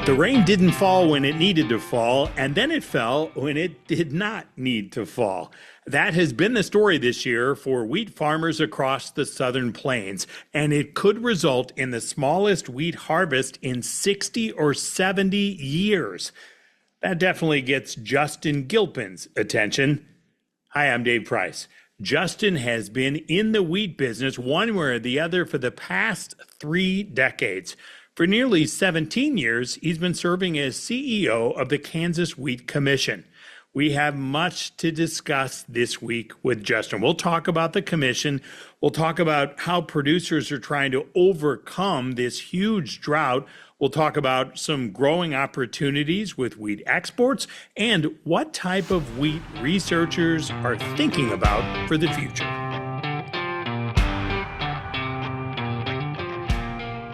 The rain didn't fall when it needed to fall, and then it fell when it did not need to fall. That has been the story this year for wheat farmers across the southern plains, and it could result in the smallest wheat harvest in 60 or 70 years. That definitely gets Justin Gilpin's attention. Hi, I'm Dave Price. Justin has been in the wheat business one way or the other for the past 3 decades. For nearly 17 years, he's been serving as CEO of the Kansas Wheat Commission. We have much to discuss this week with Justin. We'll talk about the commission. We'll talk about how producers are trying to overcome this huge drought. We'll talk about some growing opportunities with wheat exports and what type of wheat researchers are thinking about for the future.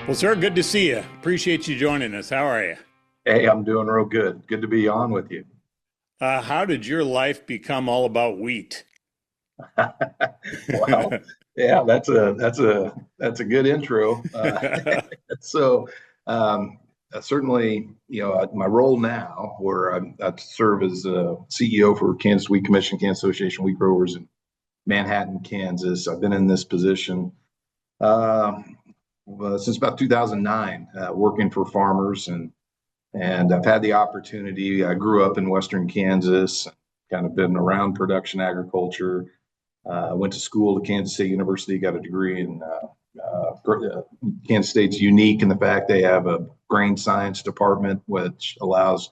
Well, sir, good to see you. Appreciate you joining us. How are you? Hey, I'm doing real good. Good to be on with you. How did your life become all about wheat? Well, yeah, that's a good intro. So certainly, my role now, where I serve as CEO for Kansas Wheat Commission, Kansas Association of Wheat Growers in Manhattan, Kansas. I've been in this position since about 2009, working for farmers, and I've had the opportunity. I grew up in Western Kansas, kind of been around production agriculture. Went to school at Kansas State University, got a degree in Kansas State's unique in the fact they have a grain science department, which offers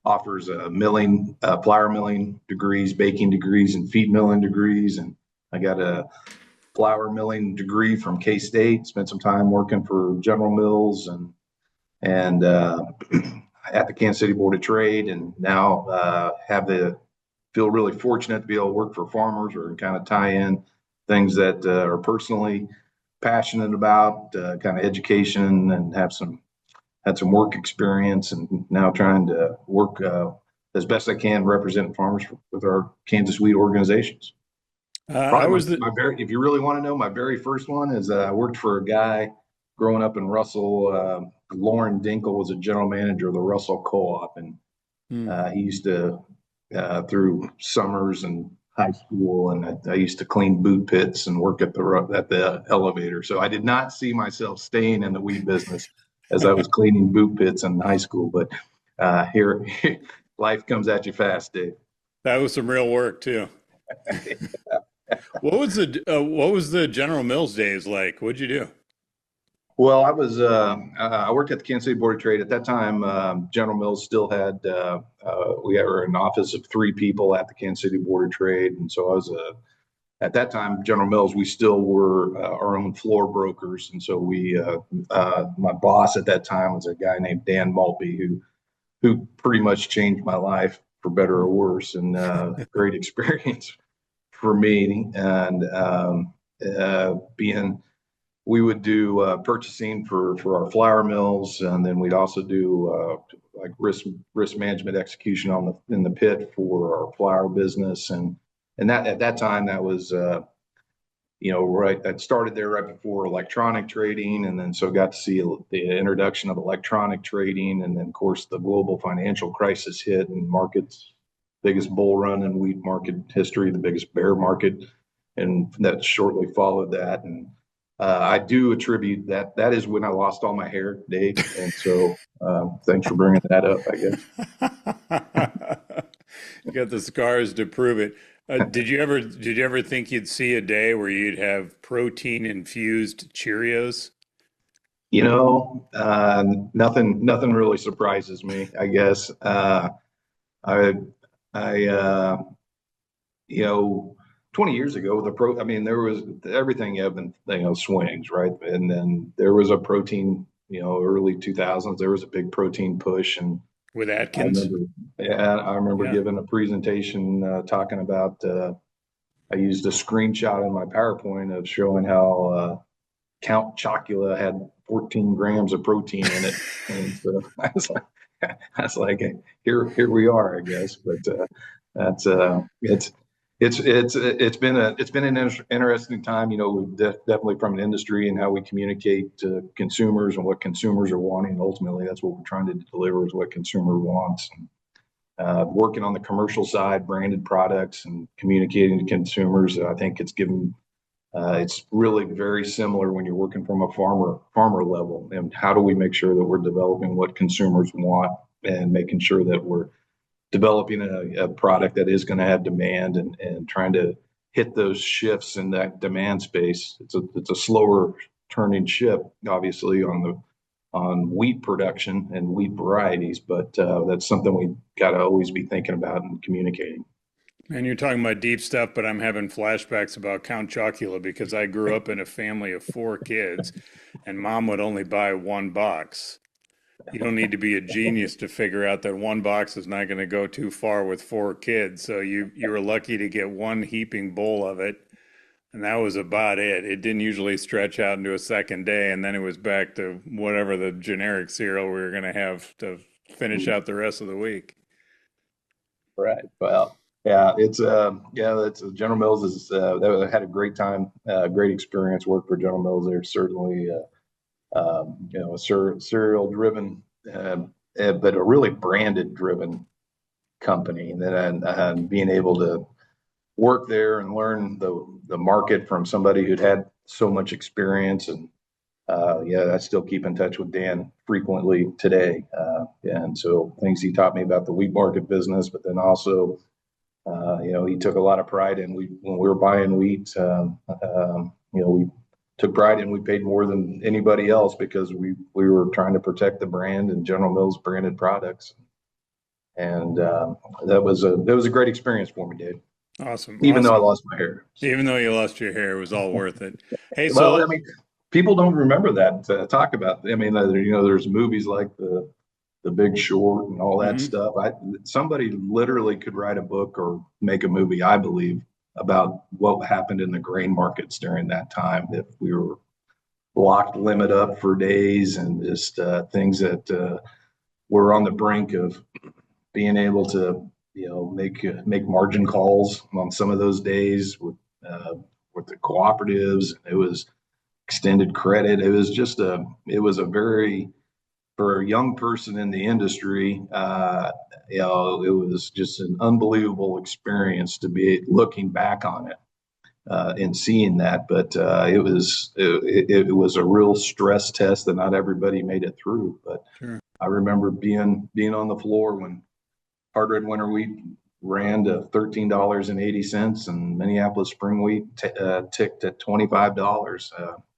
flour milling degrees, baking degrees, and feed milling degrees. And I got a flour milling degree from K-State, spent some time working for General Mills and at the Kansas City Board of Trade, and now feel really fortunate to be able to work for farmers or kind of tie in things that are personally passionate about, kind of education, and had some work experience, and now trying to work as best I can representing farmers with our Kansas wheat organizations. If you really want to know, my very first one is I worked for a guy growing up in Russell. Lauren Dinkle was a general manager of the Russell Co-op, and he used to through summers and high school, and I used to clean boot pits and work at the elevator. So I did not see myself staying in the wheat business as I was cleaning boot pits in high school. But here, life comes at you fast, Dave. That was some real work too. What was the General Mills days like? What'd you do? Well, I worked at the Kansas City Board of Trade at that time. General Mills still had we were an office of 3 people at the Kansas City Board of Trade, and so I was at that time General Mills. We still were our own floor brokers, and so my boss at that time was a guy named Dan Maltby, who pretty much changed my life for better or worse, and great experience for me. And we would do purchasing for our flour mills, and then we'd also do like risk management execution in the pit for our flour business, and that at that time that was right. That started there right before electronic trading, and then so got to see the introduction of electronic trading, and then of course the global financial crisis hit, and markets, biggest bull run in wheat market history, the biggest bear market, and that shortly followed that. And I do attribute that is when I lost all my hair, Dave. And so thanks for bringing that up, I guess. You got the scars to prove it. Did you ever think you'd see a day where you'd have protein infused Cheerios? Nothing really surprises me, I guess. I 20 years ago, there was everything ebbed and swings, right? And then there was a protein, early 2000s, there was a big protein push, and with Atkins. I remember giving a presentation talking about. I used a screenshot in my PowerPoint of showing how Count Chocula had 14 grams of protein in it, and so I was like, here we are, I guess. But it's It's been an interesting time, definitely from an industry and how we communicate to consumers and what consumers are wanting. Ultimately, that's what we're trying to deliver is what consumer wants. Working on the commercial side, branded products and communicating to consumers, I think it's really very similar when you're working from a farmer level. And how do we make sure that we're developing what consumers want and making sure that we're developing a product that is going to have demand and trying to hit those shifts in that demand space. It's a slower turning ship, obviously, on wheat production and wheat varieties, but that's something we got to always be thinking about and communicating. And you're talking about deep stuff, but I'm having flashbacks about Count Chocula because I grew up in a family of four kids, and mom would only buy one box. You don't need to be a genius to figure out that one box is not going to go too far with four kids. So you were lucky to get one heaping bowl of it, and that was about it. It didn't usually stretch out into a second day, and then it was back to whatever the generic cereal we were going to have to finish out the rest of the week. Right. Well, yeah, it's General Mills is they had a great time, great experience. Worked for General Mills. They're certainly a cereal driven, but a really branded driven company. And being able to work there and learn the market from somebody who'd had so much experience. And yeah, I still keep in touch with Dan frequently today. And so things he taught me about the wheat market business, but then also, he took a lot of pride in when we were buying wheat. We took pride in we paid more than anybody else because we were trying to protect the brand and General Mills branded products. And that was a great experience for me, Dave. Awesome, Even though I awesome. lost my hair. Even though you lost your hair, it was all worth it. Hey, Well, I so mean, people don't remember that talk about. I mean, there's movies like the Big Short and all that mhm. stuff. Somebody literally could write a book or make a movie, I believe, about what happened in the grain markets during that time. If we were locked limit up for days and just things that were on the brink of being able to make margin calls on some of those days with the cooperatives. It was extended credit. It was a very for a young person in the industry. It was just an unbelievable experience to be looking back on it and seeing that. But it was a real stress test that not everybody made it through. But Sure. I remember being on the floor when hard red winter wheat ran to $13.80, and Minneapolis spring wheat ticked at $25.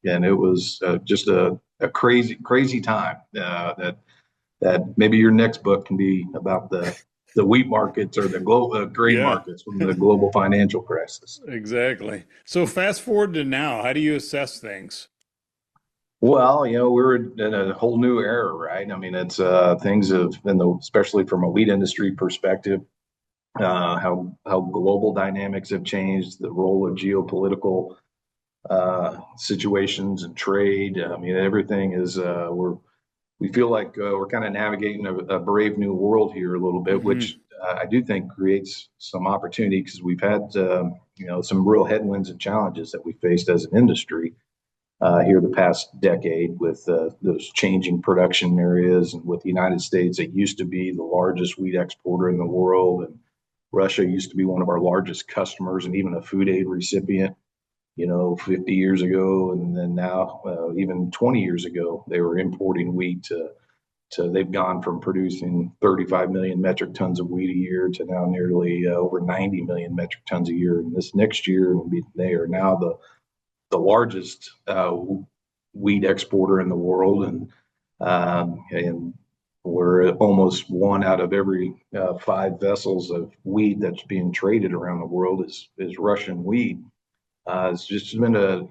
And it was just a crazy time. That maybe your next book can be about the wheat markets or the global grain Yeah. markets from the global financial crisis. Exactly. So fast forward to now, how do you assess things? Well, we're in a whole new era, right? I mean, it's things have been especially from a wheat industry perspective, how global dynamics have changed, the role of geopolitical situations and trade. I mean, everything is we feel like we're kind of navigating a brave new world here a little bit, which Hmm. I do think creates some opportunity because we've had some real headwinds and challenges that we faced as an industry here the past decade with those changing production areas and with the United States. It used to be the largest wheat exporter in the world, and Russia used to be one of our largest customers and even a food aid recipient, 50 years ago. And then now, even 20 years ago, they were importing wheat to they've gone from producing 35 million metric tons of wheat a year to now nearly over 90 million metric tons a year. And this next year, they are now the largest wheat exporter in the world, and we're almost one out of every five vessels of wheat that's being traded around the world is Russian wheat. It's just been a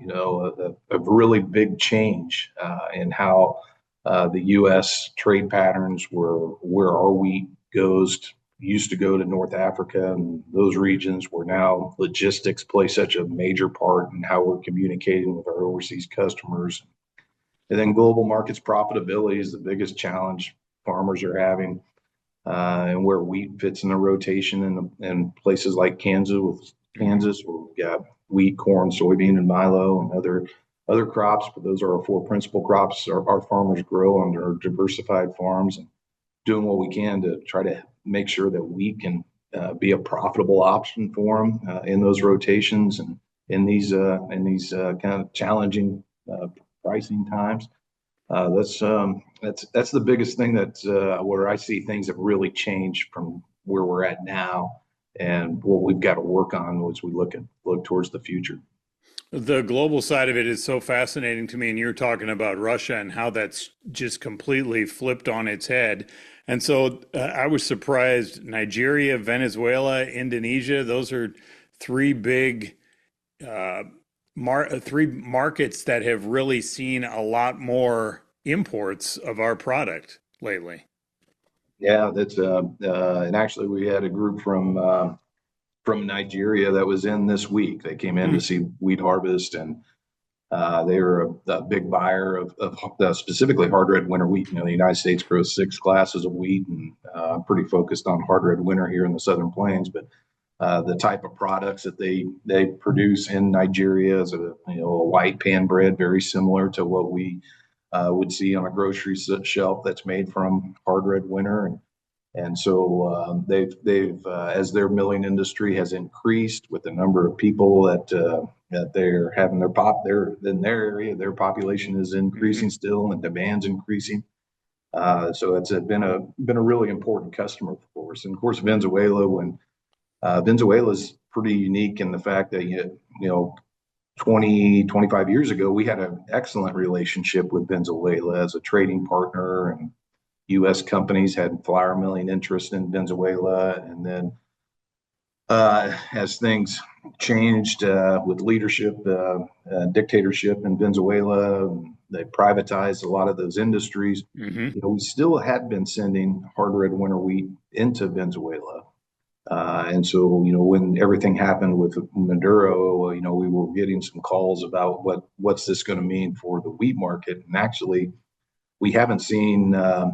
really big change in how the U.S. trade patterns where our wheat used to go to North Africa and those regions where now logistics play such a major part in how we're communicating with our overseas customers. And then global markets profitability is the biggest challenge farmers are having, and where wheat fits in the rotation in places like Kansas, where we've got wheat, corn, soybean, and milo, and other crops. But those are our four principal crops our farmers grow on their diversified farms, and doing what we can to try to make sure that we can be a profitable option for them in those rotations and in these kind of challenging pricing times. That's the biggest thing where I see things have really changed from where we're at now and what we've got to work on as we look towards the future. The global side of it is so fascinating to me, and you're talking about Russia and how that's just completely flipped on its head. And so I was surprised. Nigeria, Venezuela, Indonesia, those are three big uh, three markets that have really seen a lot more imports of our product lately. Yeah, that's and actually we had a group from Nigeria that was in this week. They came in Hmm. to see wheat harvest, and they were a big buyer of specifically hard red winter wheat. The United States grows six classes of wheat, and I'm pretty focused on hard red winter here in the Southern Plains. But the type of products that they produce in Nigeria is a white pan bread, very similar to what we would see on a grocery shelf that's made from hard red winter. And so they've as their milling industry has increased with the number of people that they're having their in their area, their population is Hmm. increasing still, and demand's increasing. So it's been a really important customer for us. And of course, Venezuela is pretty unique in the fact that 25 years ago, we had an excellent relationship with Venezuela as a trading partner, and U.S. companies had flour milling interest in Venezuela. And then as things changed with leadership, dictatorship in Venezuela, they privatized a lot of those industries. Hmm. We still had been sending hard red winter wheat into Venezuela. And so, when everything happened with Maduro, we were getting some calls about what's this going to mean for the wheat market. And actually, we haven't seen a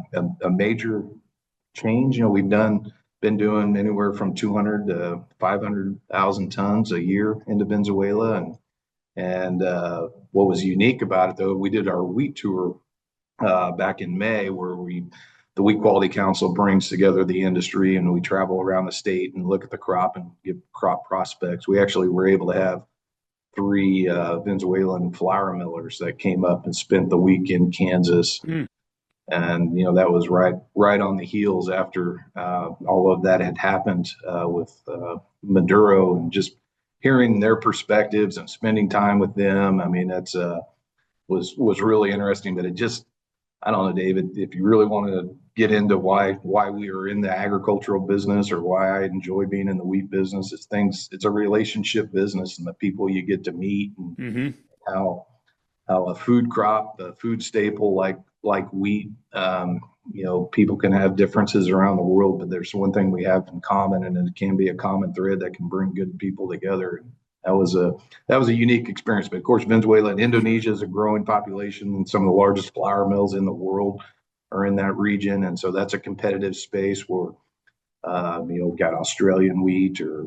major change. We've been doing anywhere from 200 to 500,000 tons a year into Venezuela. And what was unique about it, though, we did our wheat tour back in May, where the Wheat Quality Council brings together the industry, and we travel around the state and look at the crop and give crop prospects. We actually were able to have three Venezuelan flour millers that came up and spent the week in Kansas, and that was right on the heels after all of that had happened with Maduro, and just hearing their perspectives and spending time with them. I mean, that's was really interesting. But it just, I don't know, David, if you really want to get into why we are in the agricultural business or why I enjoy being in the wheat business, it's a relationship business, and the people you get to meet, and Hmm. how a food crop, a food staple like wheat, people can have differences around the world, but there's one thing we have in common, and it can be a common thread that can bring good people together. That was a that was a unique experience. But of course, Venezuela and Indonesia is a growing population, and some of the largest flour mills in the world are in that region, and so that's a competitive space where we've got Australian wheat or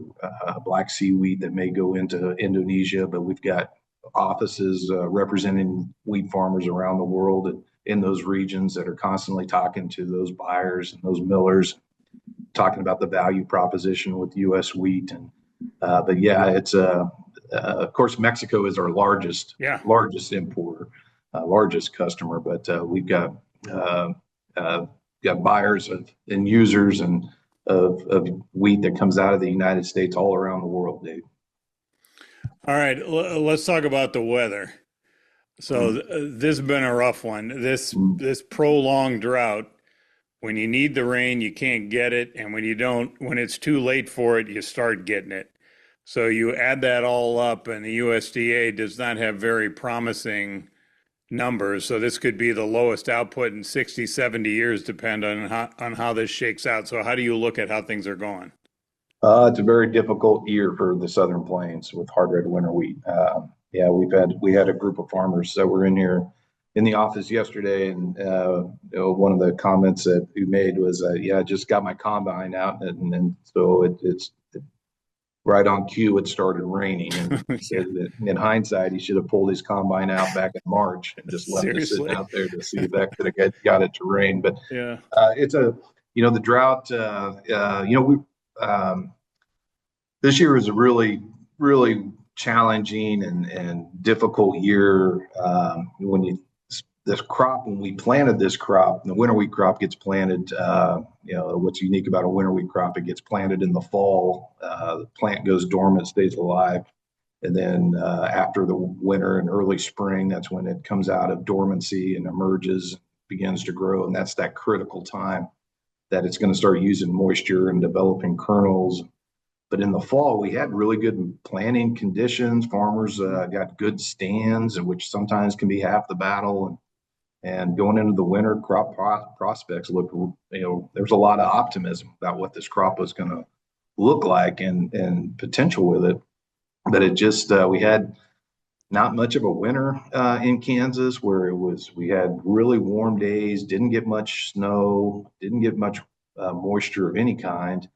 Black Sea wheat that may go into Indonesia, but we've got offices representing wheat farmers around the world and in those regions that are constantly talking to those buyers and those millers, talking about the value proposition with U.S. wheat. And but yeah, it's of course Mexico is our largest Yeah. largest importer, largest customer, but we've uh, uh, got buyers and users of wheat that comes out of the United States all around the world, Dave. All right. Let's talk about the weather. So this has been a rough one. Mm. This prolonged drought. When you need the rain, you can't get it, and when it's too late for it, you start getting it. So you add that all up, and the USDA does not have very promising numbers. So this could be the lowest output in 60, 70 years, depending on how this shakes out. So how do you look at how things are going? It's a very difficult year for the Southern Plains with hard red winter wheat. Yeah, we had a group of farmers that were in here in the office yesterday, and one of the comments that we made was, "Yeah, I just got my combine out," and so it's right on cue, it started raining. And he Yeah, said that in hindsight, he should have pulled his combine out back in March and just left it sitting seriously. out there to see if that could have got it to rain. But Yeah. it's the drought, we, um, this year was a really, really challenging and difficult year. This crop, when we planted this crop, the winter wheat crop gets planted. What's unique about a winter wheat crop, it gets planted in the fall. The plant goes dormant, stays alive. And then after the winter and early spring, that's when it comes out of dormancy and emerges, begins to grow. And that's that critical time that it's going to start using moisture and developing kernels. But in the fall, we had really good planting conditions. Farmers got good stands, which sometimes can be half the battle. And going into the winter, crop prospects look, there's a lot of optimism about what this crop was going to look like and potential with it. But it just, we had not much of a winter in Kansas, where we had really warm days, didn't get much snow, didn't get much moisture of any kind.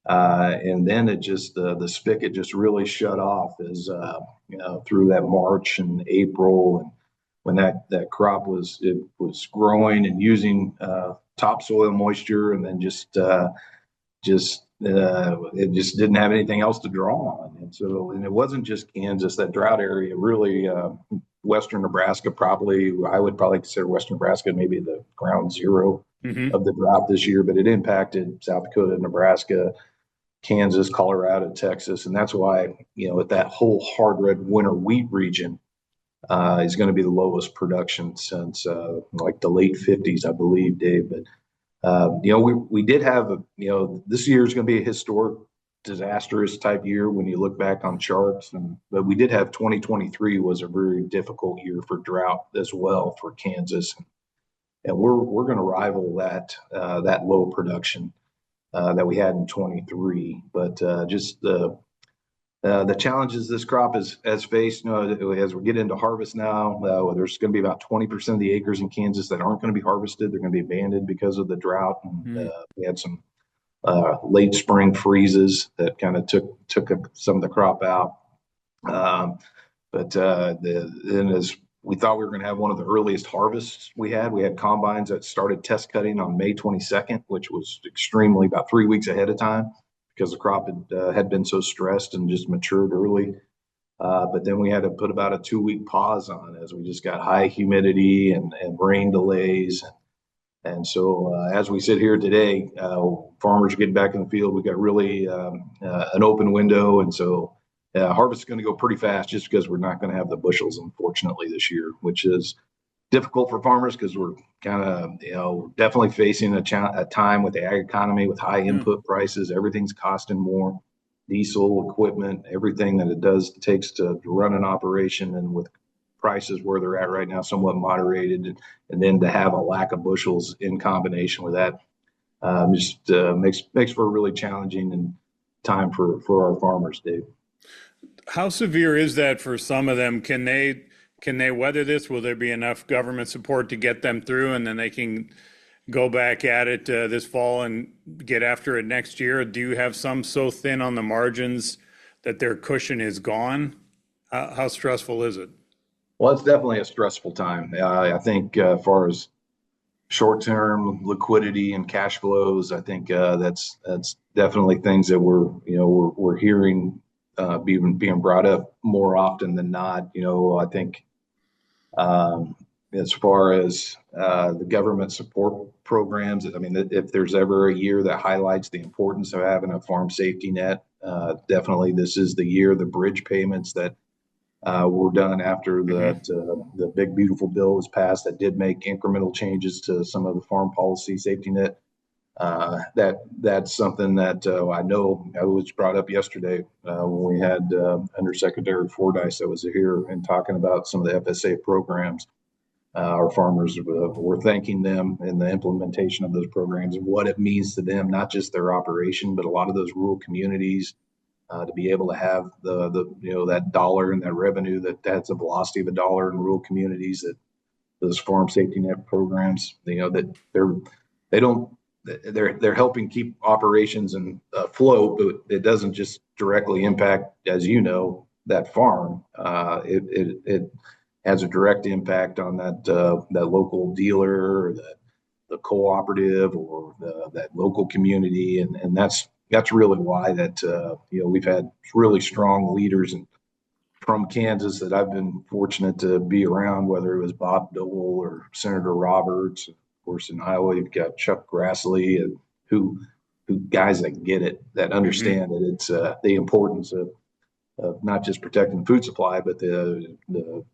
And then it just, the spigot just really shut off as, through that March and April. And when that crop was growing and using topsoil moisture, and then it just didn't have anything else to draw on. And it wasn't just Kansas, that drought area really, Western Nebraska, I would probably consider Western Nebraska maybe the ground zero Hmm. of the drought this year, but it impacted South Dakota, Nebraska, Kansas, Colorado, Texas. And that's why, at that whole hard red winter wheat region, is going to be the lowest production since like the late 50s, I believe, Dave. But we did have this year is going to be a historic, disastrous type year when you look back on charts. But we did have 2023 was a very difficult year for drought as well for Kansas, and we're going to rival that low production that we had in 23. But just the challenges this crop has faced, as we get into harvest now, there's going to be about 20% of the acres in Kansas that aren't going to be harvested. They're going to be abandoned because of the drought. And we had some late spring freezes that kind of took some of the crop out. Then as we thought we were going to have one of the earliest harvests we had combines that started test cutting on May 22nd, which was extremely about 3 weeks ahead of time because the crop had been so stressed and just matured early. But then we had to put about a 2 week pause on as we just got high humidity and rain delays. And so as we sit here today, farmers are getting back in the field. We got really an open window. And so harvest is going to go pretty fast just because we're not going to have the bushels, unfortunately, this year, which is difficult for farmers because we're kind of, definitely facing a time with the ag economy with high input prices. Everything's costing more, diesel, equipment, everything that it takes to run an operation, and with prices where they're at right now, somewhat moderated, and then to have a lack of bushels in combination with that, just makes for a really challenging and time for our farmers, Dave. How severe is that for some of them? Can they weather this? Will there be enough government support to get them through, and then they can go back at it this fall and get after it next year? Do you have some so thin on the margins that their cushion is gone? How stressful is it? Well, it's definitely a stressful time. I think as far as short-term liquidity and cash flows, I think that's definitely things that we're hearing being brought up more often than not. I think as far as the government support programs, I mean, if there's ever a year that highlights the importance of having a farm safety net, definitely this is the year. The bridge payments that were done after the big beautiful bill was passed that did make incremental changes to some of the farm policy safety net. That's something that I know I was brought up yesterday when we had Undersecretary Fordyce that was here and talking about some of the FSA programs. Our farmers were thanking them in the implementation of those programs and what it means to them, not just their operation, but a lot of those rural communities to be able to have that dollar and that revenue that's the velocity of a dollar in rural communities, that those farm safety net programs, that they don't they're helping keep operations and afloat, but it doesn't just directly impact, as you know, that farm. It has a direct impact on that local dealer, or the cooperative, or that local community, and that's really why that we've had really strong leaders from Kansas that I've been fortunate to be around, whether it was Bob Dole or Senator Roberts. Of course, in Iowa, you've got Chuck Grassley, and who guys that get it, that understand that it's the importance of not just protecting the food supply, but the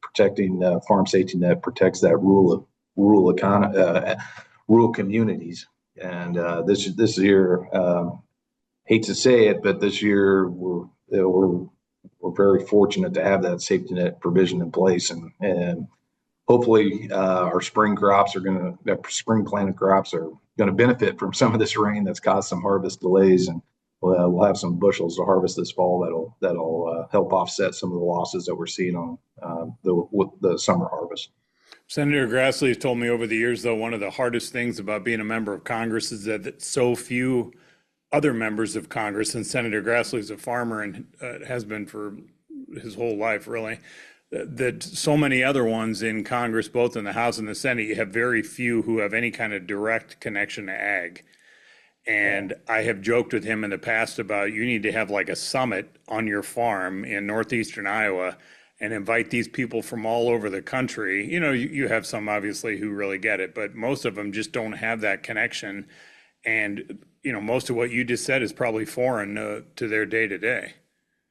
protecting farm safety net protects that rural economy, rural communities. And this year, hate to say it, but this year we're very fortunate to have that safety net provision in place, and hopefully our spring spring planted crops are going to benefit from some of this rain that's caused some harvest delays, and we'll have some bushels to harvest this fall that'll help offset some of the losses that we're seeing on the summer harvest. Senator Grassley has told me over the years, though, one of the hardest things about being a member of Congress is that so few other members of Congress, and Senator Grassley is a farmer and has been for his whole life, really, that so many other ones in Congress, both in the House and the Senate, you have very few who have any kind of direct connection to ag. And I have joked with him in the past about you need to have like a summit on your farm in northeastern Iowa and invite these people from all over the country. You have some obviously who really get it, but most of them just don't have that connection. And most of what you just said is probably foreign to their day to day.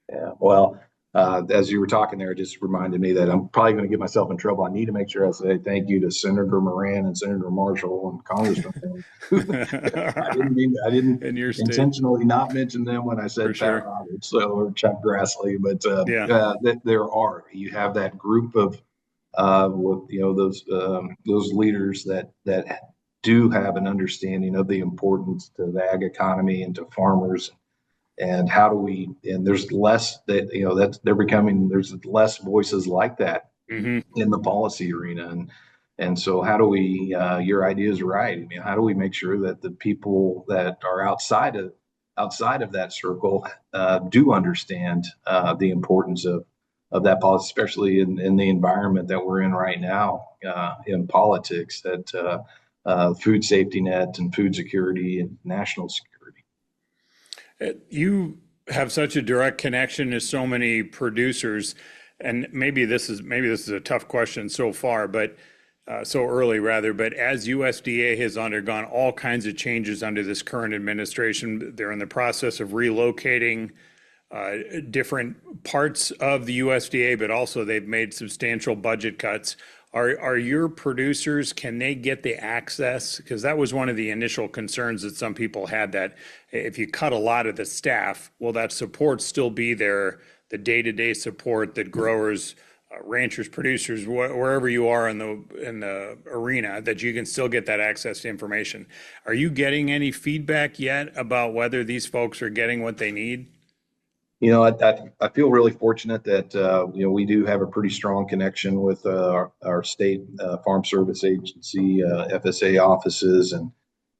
Yeah, well, as you were talking there, it just reminded me that I'm probably going to get myself in trouble. I need to make sure I say thank you to Senator Moran and Senator Marshall and Congressman. I didn't in your state intentionally not mention them when I said Pat Roberts or Chuck Grassley, but you have that group of those leaders that do have an understanding of the importance to the ag economy and to farmers, and there's less there's less voices like that in the policy arena, and so how do we your idea is right. I mean, how do we make sure that the people that are outside of that circle do understand the importance of that policy, especially in the environment that we're in right now in politics, that food safety net and food security and national security. You have such a direct connection to so many producers, and maybe this is a tough question so far, but so early rather. But as USDA has undergone all kinds of changes under this current administration, they're in the process of relocating different parts of the USDA, but also they've made substantial budget cuts. Are your producers, can they get the access? Because that was one of the initial concerns that some people had, that if you cut a lot of the staff, will that support still be there, the day-to-day support that growers, ranchers, producers, wherever you are in the arena, that you can still get that access to information? Are you getting any feedback yet about whether these folks are getting what they need? I feel really fortunate that we do have a pretty strong connection with our state Farm Service Agency, FSA offices,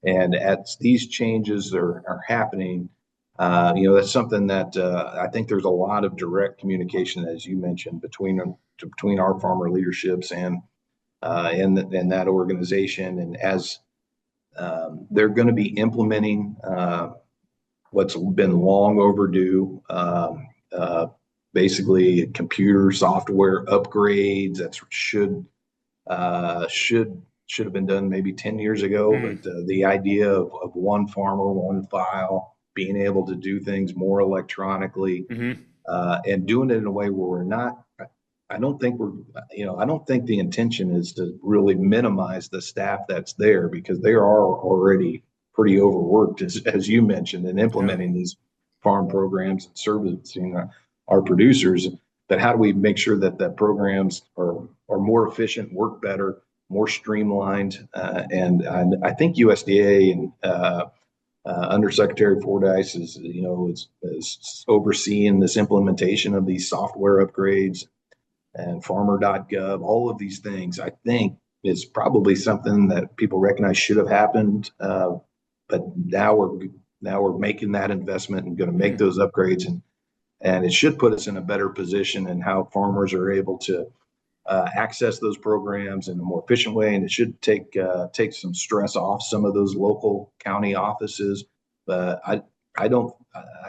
and as these changes are happening, that's something that I think there's a lot of direct communication, as you mentioned, between our farmer leaderships and that organization, and as they're going to be implementing what's been long overdue, basically computer software upgrades that should have been done maybe 10 years ago. But the idea of one farmer, one file, being able to do things more electronically, and doing it in a way where we're not. I don't think the intention is to really minimize the staff that's there, because they are already pretty overworked, as you mentioned, in implementing these farm programs and servicing our producers. But how do we make sure that programs are more efficient, work better, more streamlined? And I think USDA and Undersecretary Fordyce is overseeing this implementation of these software upgrades, and farmer.gov, all of these things, I think, is probably something that people recognize should have happened but now we're making that investment and going to make those upgrades, and it should put us in a better position in how farmers are able to access those programs in a more efficient way, and it should take some stress off some of those local county offices. But I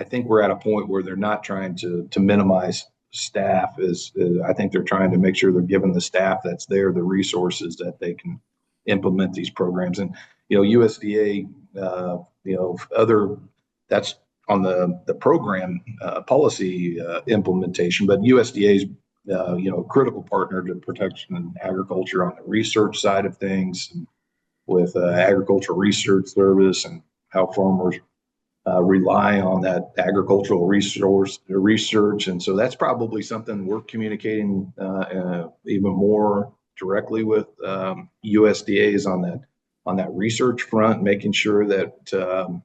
think we're at a point where they're not trying to minimize staff. I think they're trying to make sure they're giving the staff that's there the resources that they can implement these programs. And USDA, other that's on the program policy implementation, but USDA's critical partner to protection and agriculture on the research side of things, and with agricultural research service and how farmers rely on that agricultural research. And so that's probably something we're communicating even more directly with USDA's on that research front, making sure that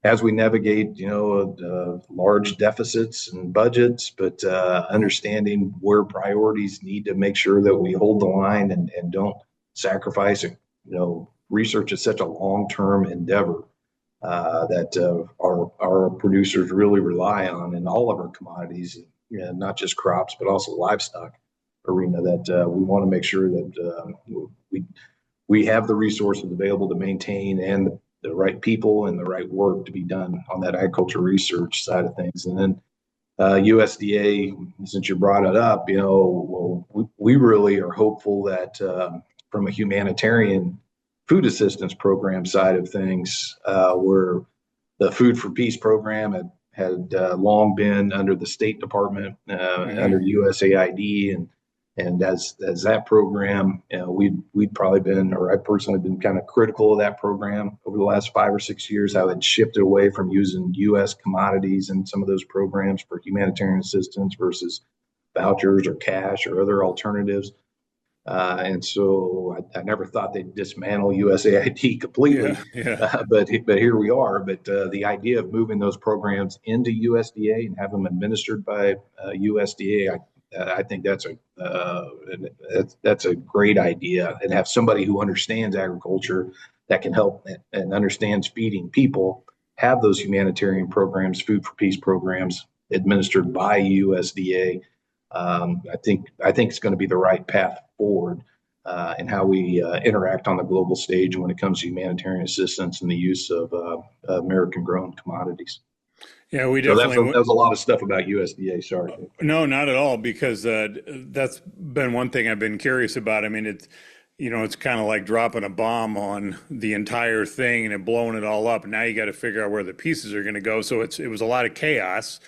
as we navigate, large deficits and budgets, but understanding where priorities need to make sure that we hold the line and don't sacrifice it. Research is such a long-term endeavor that our producers really rely on in all of our commodities, not just crops, but also livestock arena, that we want to make sure that we have the resources available to maintain, and the right people and the right work to be done on that agriculture research side of things. And then USDA, since you brought it up, we really are hopeful that from a humanitarian food assistance program side of things, where the Food for Peace program had long been under the State Department, under USAID, and as that program, we'd probably been, or I personally been kind of critical of that program over the last 5 or 6 years, how it shifted away from using U.S. commodities in some of those programs for humanitarian assistance versus vouchers or cash or other alternatives. And so I never thought they'd dismantle USAID completely, but here we are. But the idea of moving those programs into USDA and have them administered by USDA, I think that's a great idea, and have somebody who understands agriculture that can help and understands feeding people have those humanitarian programs, Food for Peace programs administered by USDA. I think it's going to be the right path forward in how we interact on the global stage when it comes to humanitarian assistance and the use of American-grown commodities. Yeah, we So definitely. that was a lot of stuff about USDA. Sorry. No, not at all, because that's been one thing I've been curious about. I mean, it's kind of like dropping a bomb on the entire thing and blowing it all up. Now you got to figure out where the pieces are going to go. So it was a lot of chaos,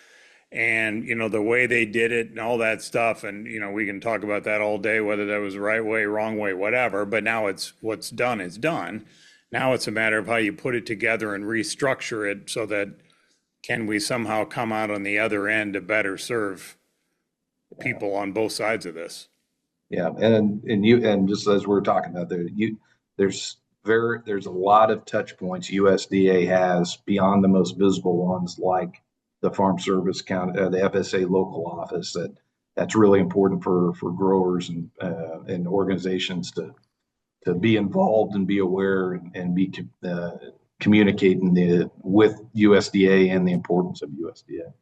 and the way they did it and all that stuff. And we can talk about that all day, whether that was the right way, wrong way, whatever. But now it's what's done is done. Now it's a matter of how you put it together and restructure it so that can we somehow come out on the other end to better serve people on both sides of this? Yeah, and just as we're talking about there's a lot of touch points USDA has beyond the most visible ones, like the Farm Service County, the FSA local office. That's really important for growers and organizations to be involved and be aware and be communicating with USDA and the importance of USDA.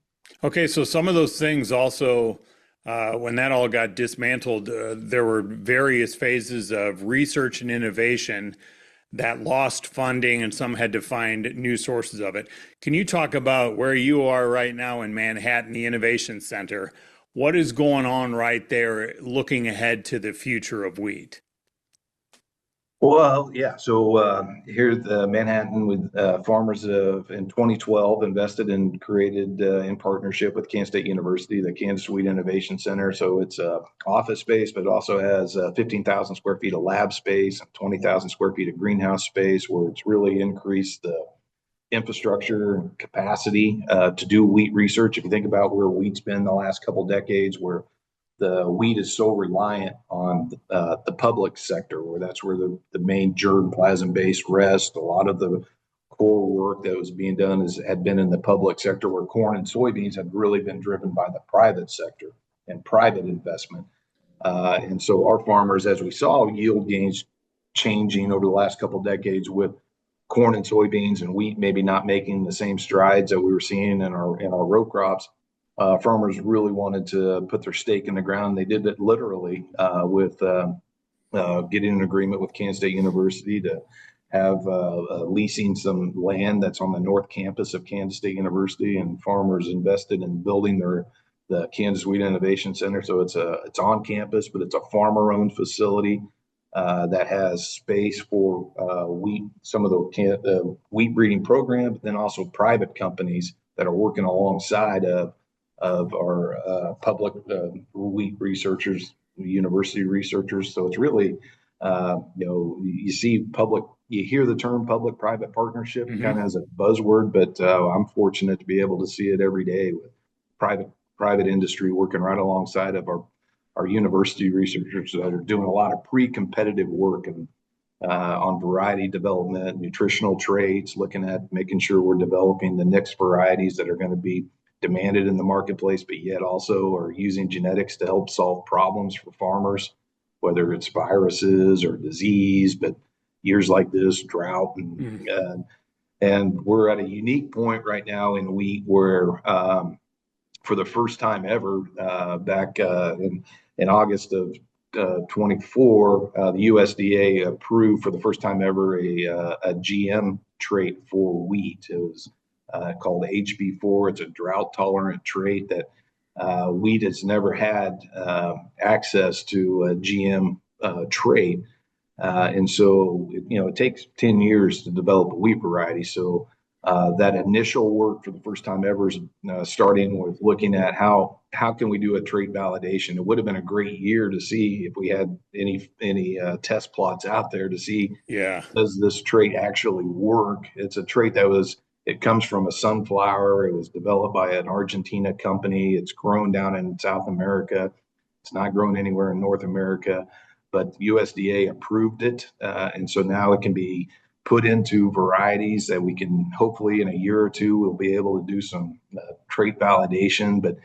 Okay, so some of those things also, when that all got dismantled, there were various phases of research and innovation that lost funding, and some had to find new sources of it. Can you talk about where you are right now in Manhattan, the Innovation Center? What is going on right there, looking ahead to the future of wheat? Well, yeah. So here at Manhattan, with farmers in 2012 invested and created in partnership with Kansas State University, the Kansas Wheat Innovation Center. So it's office space, but it also has 15,000 square feet of lab space, 20,000 square feet of greenhouse space, where it's really increased the infrastructure and capacity to do wheat research. If you think about where wheat's been the last couple of decades, where the wheat is so reliant on the public sector, where that's where the main germplasm base rests. A lot of the core work that was being done had been in the public sector, where corn and soybeans had really been driven by the private sector and private investment. And so our farmers, as we saw yield gains changing over the last couple of decades with corn and soybeans and wheat maybe not making the same strides that we were seeing in our row crops, farmers really wanted to put their stake in the ground. They did it literally with getting an agreement with Kansas State University to have leasing some land that's on the north campus of Kansas State University, and farmers invested in building the Kansas Wheat Innovation Center. So it's on campus, but it's a farmer-owned facility that has space for wheat, some of the wheat breeding program, but then also private companies that are working alongside of our public wheat researchers, university researchers. So it's really, you see you hear the term public-private partnership kind of as a buzzword, but I'm fortunate to be able to see it every day with private industry working right alongside of our university researchers that are doing a lot of pre-competitive work and on variety development, nutritional traits, looking at making sure we're developing the next varieties that are going to be demanded in the marketplace, but yet also are using genetics to help solve problems for farmers, whether it's viruses or disease, but years like this, drought, and we're at a unique point right now in wheat where for the first time ever, back in August of 24, the USDA approved for the first time ever a GM trait for wheat. It was called HB4. It's a drought tolerant trait that wheat has never had access to a GM trait. And so, it takes 10 years to develop a wheat variety. So that initial work for the first time ever is starting with looking at how can we do a trait validation. It would have been a great year to see if we had any test plots out there to see, does this trait actually work? It's a trait it comes from a sunflower. It was developed by an Argentina company. It's grown down in South America. It's not grown anywhere in North America, but USDA approved it. And so now it can be put into varieties that we can hopefully in a year or two, we'll be able to do some trait validation. But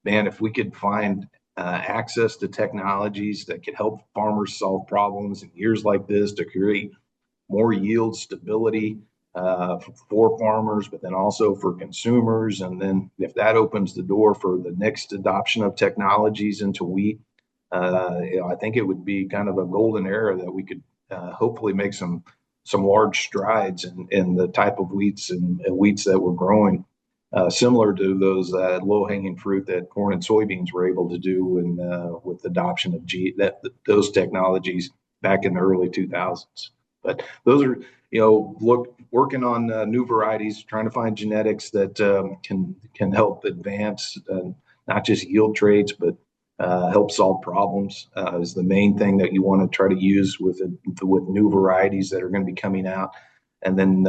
man, if we could find access to technologies that could help farmers solve problems in years like this to create more yield stability for farmers, but then also for consumers. And then if that opens the door for the next adoption of technologies into wheat, I think it would be kind of a golden era that we could hopefully make some large strides in the type of wheats and wheats that we're growing, similar to those low-hanging fruit that corn and soybeans were able to do with the adoption of those technologies back in the early 2000s. But those are, working on new varieties, trying to find genetics that can help advance not just yield traits, but help solve problems is the main thing that you want to try to use with new varieties that are going to be coming out. And then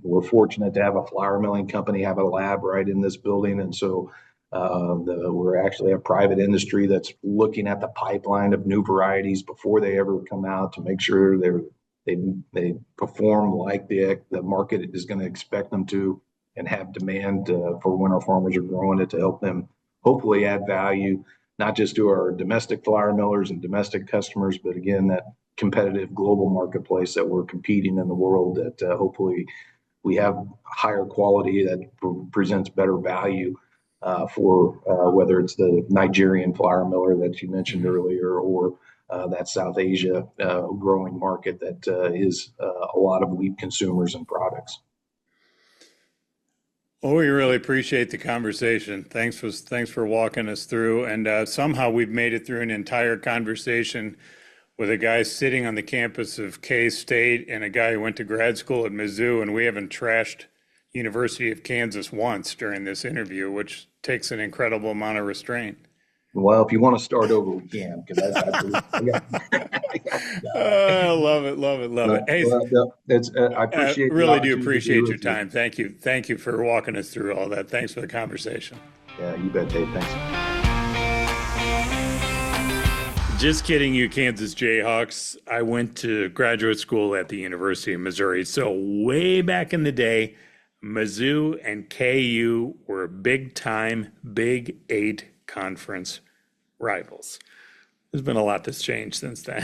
we're fortunate to have a flour milling company have a lab right in this building, and so we're actually a private industry that's looking at the pipeline of new varieties before they ever come out to make sure they perform like the market is going to expect them to, and have demand for when our farmers are growing it to help them hopefully add value, not just to our domestic flour millers and domestic customers, but again, that competitive global marketplace that we're competing in the world, that hopefully we have higher quality that presents better value for whether it's the Nigerian flour miller that you mentioned earlier, or that South Asia growing market that is a lot of wheat consumers and products. Well, we really appreciate the conversation. Thanks for walking us through. And somehow we've made it through an entire conversation with a guy sitting on the campus of K-State and a guy who went to grad school at Mizzou, and we haven't trashed University of Kansas once during this interview, which takes an incredible amount of restraint. Well, if you want to start over, we can. Because I love it. Hey, I appreciate. Really do appreciate your time. Thank you for walking us through all that. Thanks for the conversation. Yeah, you bet, Dave. Thanks. Just kidding, you Kansas Jayhawks. I went to graduate school at the University of Missouri. So way back in the day, Mizzou and KU were big time Big 8 conference rivals. There's been a lot that's changed since then.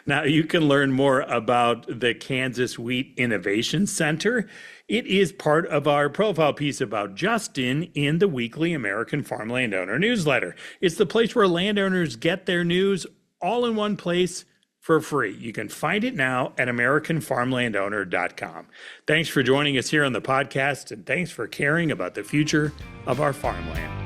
Now, you can learn more about the Kansas Wheat Innovation Center. It is part of our profile piece about Justin in the weekly American Farm Landowner newsletter. It's the place where landowners get their news all in one place for free. You can find it now at AmericanFarmLandowner.com. Thanks for joining us here on the podcast, and thanks for caring about the future of our farmland.